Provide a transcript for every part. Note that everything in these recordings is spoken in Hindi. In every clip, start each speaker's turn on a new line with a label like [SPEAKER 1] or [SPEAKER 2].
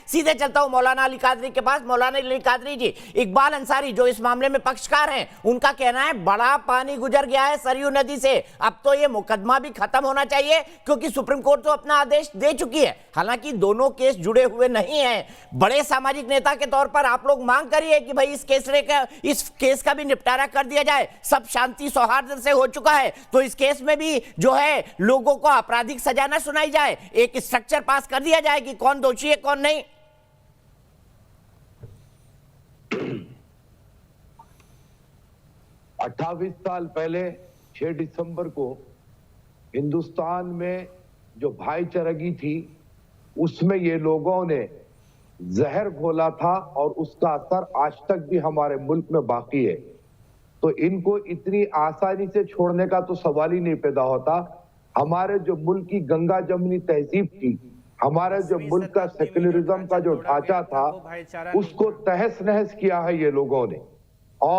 [SPEAKER 1] सीधे चलता हूं मौलाना अली कादरी के पास। मौलाना अली कादरी जी, इकबाल अंसारी जो इस मामले में पक्षकार हैं, उनका कहना है बड़ा पानी गुजर गया है सरयू नदी से, अब तो ये मुकदमा भी खत्म होना चाहिए क्योंकि सुप्रीम कोर्ट तो अपना आदेश दे चुकी है। हालांकि दोनों केस जुड़े हुए नहीं हैं। बड़े सामाजिक नेता के तौर पर आप लोग मांग करिए कि भाई इस केस का भी निपटारा कर दिया जाए। सब शांति सौहार्द से हो चुका है तो इस केस में भी जो है लोगों को आपराधिक सजा न सुनाई जाए, एक स्ट्रक्चर पास कर दिया जाए कि कौन दोषी है कौन नहीं।
[SPEAKER 2] 28 साल पहले 6 दिसंबर को हिंदुस्तान में जो भाईचारगी थी उसमें ये लोगों ने जहर घोला था और उसका असर आज तक भी हमारे मुल्क में बाकी है। तो इनको इतनी आसानी से छोड़ने का तो सवाल ही नहीं पैदा होता। हमारे जो मुल्क की गंगा जमुनी तहजीब थी, हमारे जो मुल्क का सेक्युलरिज्म का जो ढांचा था, उसको तहस नहस किया है ये लोगों ने।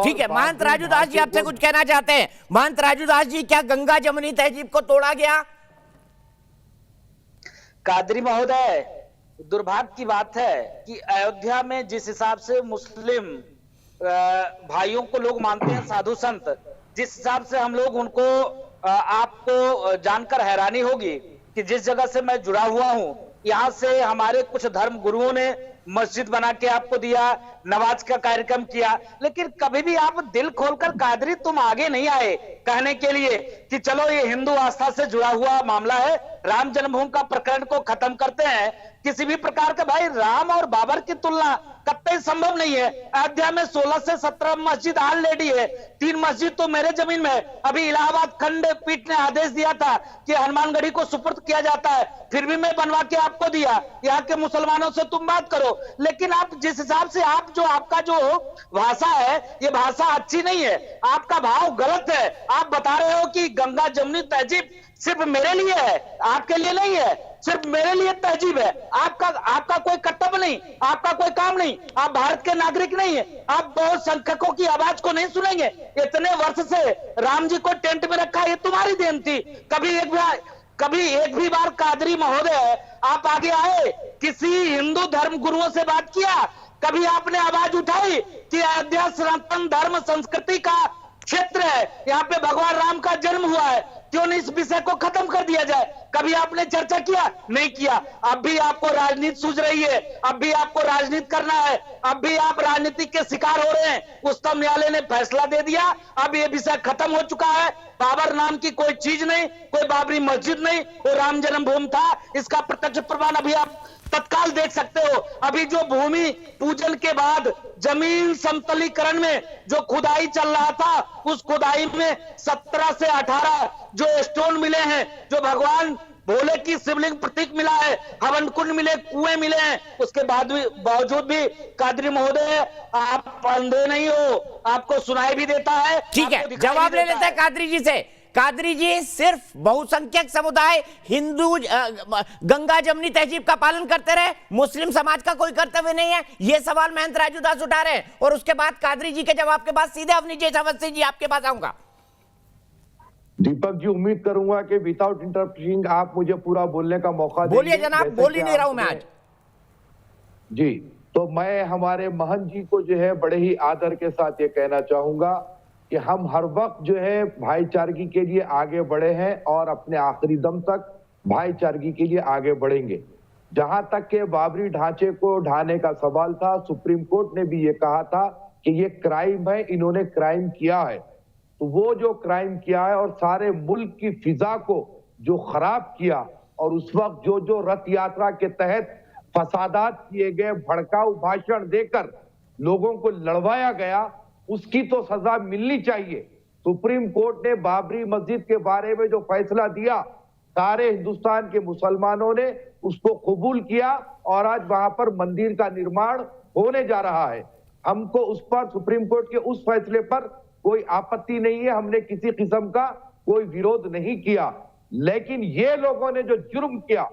[SPEAKER 1] ठीक है, महंत राजू दास जी आपसे कुछ कहना चाहते हैं। महंत राजू दास जी, क्या गंगा जमुनी तहजीब को तोड़ा गया?
[SPEAKER 3] कादरी महोदय, दुर्भाग्य की बात है कि अयोध्या में जिस हिसाब से मुस्लिम भाइयों को लोग मानते हैं साधु संत, जिस हिसाब से हम लोग उनको, आपको जानकर हैरानी होगी कि जिस जगह से मैं जुड़ा हुआ हूं, यहाँ से हमारे कुछ धर्म गुरुओं ने मस्जिद बना के आपको दिया, नमाज का कार्यक्रम किया, लेकिन कभी भी आप दिल खोलकर कादरी तुम आगे नहीं आए कहने के लिए कि चलो ये हिंदू आस्था से जुड़ा हुआ मामला है, राम जन्मभूमि का प्रकरण को खत्म करते हैं। किसी भी प्रकार का, भाई राम और बाबर की तुलना कतई संभव नहीं है। अयोध्या में 16 से 17 मस्जिद ऑलरेडी है, 3 मस्जिद तो मेरे जमीन में। अभी इलाहाबाद खंड पीठ ने आदेश दिया था कि हनुमानगढ़ी को सुपुर्द किया जाता है, फिर भी मैं बनवा के आपको दिया। यहाँ के मुसलमानों से तुम बात करो, लेकिन आप जिस हिसाब से आपका जो भाषा है, ये भाषा अच्छी नहीं है, आपका भाव गलत है। आप बता रहे हो कि गंगा जमुनी तहजीब सिर्फ मेरे लिए है, आपके लिए नहीं है, सिर्फ मेरे लिए तहजीब है। आपका कोई कर्तव्य नहीं, आपका कोई काम नहीं, आप भारत के नागरिक नहीं है, आप बहुत संख्यकों की आवाज को नहीं सुनेंगे। इतने वर्ष से राम जी को टेंट में रखा, ये तुम्हारी देन थी। कभी एक भी बार कादरी महोदय आप आगे आए, किसी हिंदू धर्म गुरुओं से बात किया? कभी आपने आवाज उठाई कि अयोध्या सनातन धर्म संस्कृति का क्षेत्र है, यहाँ पे भगवान राम का जन्म हुआ है, क्यों नहीं इस विषय को खत्म कर दिया जाए? कभी आपने चर्चा किया? नहीं किया। अब भी आपको राजनीति सूझ रही है, अब भी आपको राजनीति करना है, अब भी आप राजनीति के शिकार हो रहे हैं। उच्चतम न्यायालय ने फैसला दे दिया, अब ये विषय खत्म हो चुका है। बाबर नाम की कोई चीज नहीं, कोई बाबरी मस्जिद नहीं, वो राम जन्मभूमि था। इसका प्रत्यक्ष प्रमाण अभी आप तत्काल देख सकते हो। अभी जो भूमि पूजन के बाद जमीन समतलीकरण में जो खुदाई चल रहा था, उस खुदाई में 17 से 18 जो स्टोन मिले हैं, जो भगवान भोले की शिवलिंग प्रतीक मिला है, हवन कुंड मिले, कुएं मिले हैं, उसके बावजूद भी कादरी महोदय आप अंधे नहीं हो, आपको सुनाई भी देता है।
[SPEAKER 1] ठीक है, जवाब ले लेते हैं कादरी जी से। कादरी जी, सिर्फ बहुसंख्यक समुदाय हिंदू गंगा जमुनी तहजीब का पालन करते रहे, मुस्लिम समाज का कोई कर्तव्य नहीं है, यह सवाल महंत राजू दास उठा रहे हैं। और उसके बाद कादरी जी के जवाब के बाद सीधे अवनीश अवस्थी जी आपके पास आऊंगा।
[SPEAKER 2] दीपक जी, उम्मीद करूंगा कि विदाउट इंटरप्टिंग आप मुझे पूरा बोलने का मौका देंगे।
[SPEAKER 1] बोलिए जनाब, बोल ही नहीं रहा हूं मैं आज।
[SPEAKER 2] जी, तो मैं हमारे महंत जी को जो है बड़े ही आदर के साथ ये कहना चाहूंगा कि हम हर वक्त जो है भाईचारगी के लिए आगे बढ़े हैं और अपने आखिरी दम तक भाईचारगी के लिए आगे बढ़ेंगे। जहां तक के बाबरी ढांचे को ढाने का सवाल था, सुप्रीम कोर्ट ने भी ये कहा था कि ये क्राइम है, इन्होंने क्राइम किया है। तो वो जो क्राइम किया है और सारे मुल्क की फिजा को जो खराब किया, और उस वक्त जो रथ यात्रा के तहत फसादात किए गए, भड़काऊ भाषण देकर लोगों को लड़वाया गया, उसकी तो सजा मिलनी चाहिए। सुप्रीम कोर्ट ने बाबरी मस्जिद के बारे में जो फैसला दिया, सारे हिंदुस्तान के मुसलमानों ने उसको कबूल किया और आज वहां पर मंदिर का निर्माण होने जा रहा है। हमको उस पर, सुप्रीम कोर्ट के उस फैसले पर कोई आपत्ति नहीं है, हमने किसी किस्म का कोई विरोध नहीं किया। लेकिन ये लोगों ने जो जुर्म किया,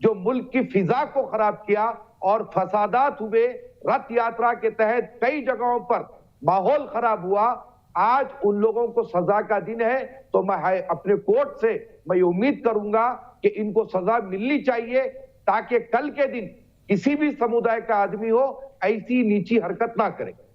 [SPEAKER 2] जो मुल्क की फिजा को खराब किया और फसादात हुए, रथ यात्रा के तहत कई जगहों पर माहौल खराब हुआ, आज उन लोगों को सजा का दिन है। तो मैं अपने कोर्ट से मैं ये उम्मीद करूंगा कि इनको सजा मिलनी चाहिए, ताकि कल के दिन किसी भी समुदाय का आदमी हो ऐसी नीची हरकत ना करे।